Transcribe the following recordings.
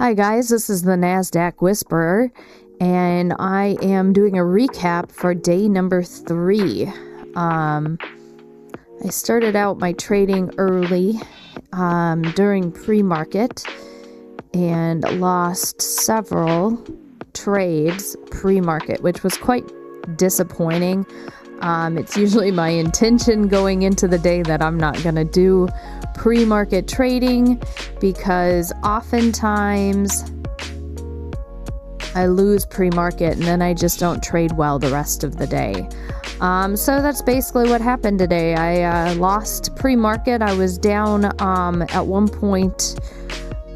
Hi guys, this is the Nasdaq Whisperer, and I am doing a recap for day number 3. I started out my trading early during pre-market and lost several trades pre-market, which was quite disappointing. It's usually my intention going into the day that I'm not going to do pre-market trading because oftentimes I lose pre-market and then I just don't trade well the rest of the day. So that's basically what happened today. I lost pre-market. I was down at one point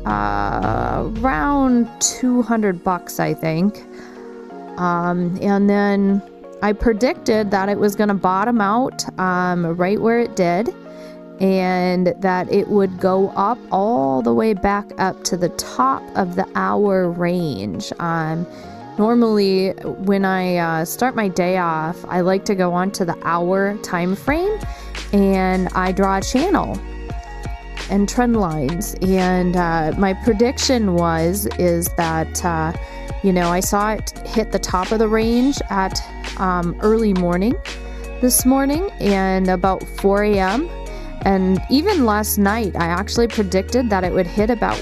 around $200, I think. And then I predicted that it was going to bottom out right where it did, and that it would go up all the way back up to the top of the hour range. Normally, when I start my day off, I like to go onto the hour time frame, and I draw a channel and trend lines. And my prediction is that I saw it hit the top of the range at early morning this morning and about 4 a.m. And even last night, I actually predicted that it would hit about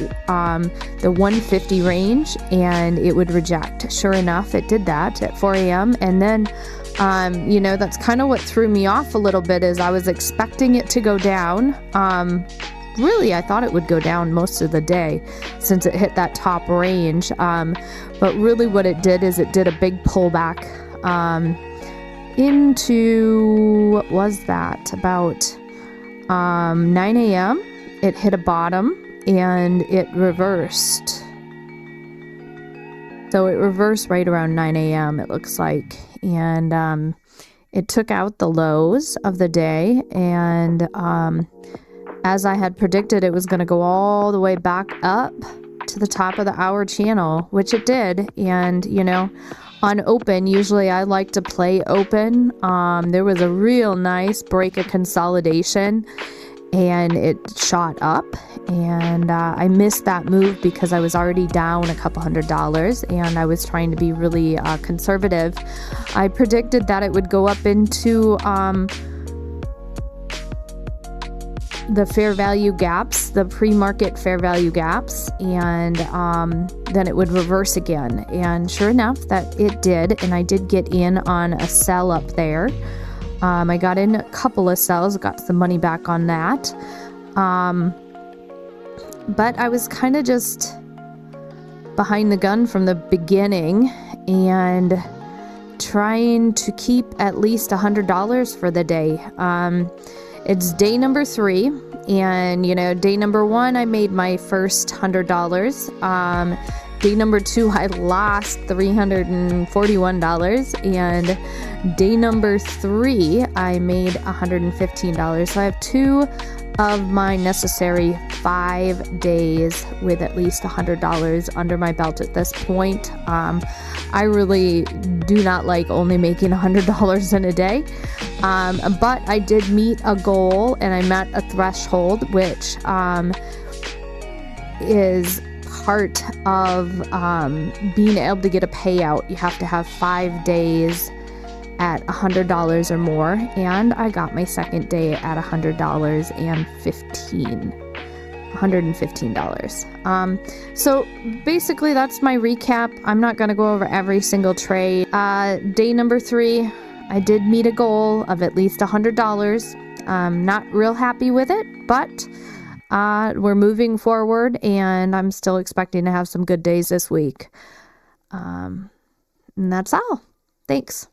the 150 range and it would reject. Sure enough, it did that at 4 a.m. And then, that's kind of what threw me off a little bit is I was expecting it to go down. Really, I thought it would go down most of the day since it hit that top range. But really what it did is it did a big pullback into, what was that, about 9 a.m. It hit a bottom and it reversed. So it reversed right around 9 a.m. it looks like. And it took out the lows of the day. And as I had predicted, it was going to go all the way back up to the top of the hour channel, which it did. And, on open, usually I like to play open. There was a real nice break of consolidation and it shot up, and I missed that move because I was already down a couple $100 and I was trying to be really conservative. I predicted that it would go up into the fair value gaps, the pre-market fair value gaps, and then it would reverse again. And sure enough, that it did, and I did get in on a sell up there. I got in a couple of sells, got some money back on that. But I was kind of just behind the gun from the beginning and trying to keep at least $100 for the day. It's day number 3, and day number 1 I made my first $100. Day number 2 I lost $341, and day number 3 I made $115. So I have 2 of my necessary 5 days with at least $100 under my belt at this point. I really do not like only making $100 in a day. But I did meet a goal and I met a threshold, which is part of being able to get a payout. You have to have 5 days at $100 or more, and I got my second day at $115. So basically that's my recap. I'm not going to go over every single trade. Day number 3, I did meet a goal of at least $100. Not real happy with it, but we're moving forward, and I'm still expecting to have some good days this week. And that's all. Thanks.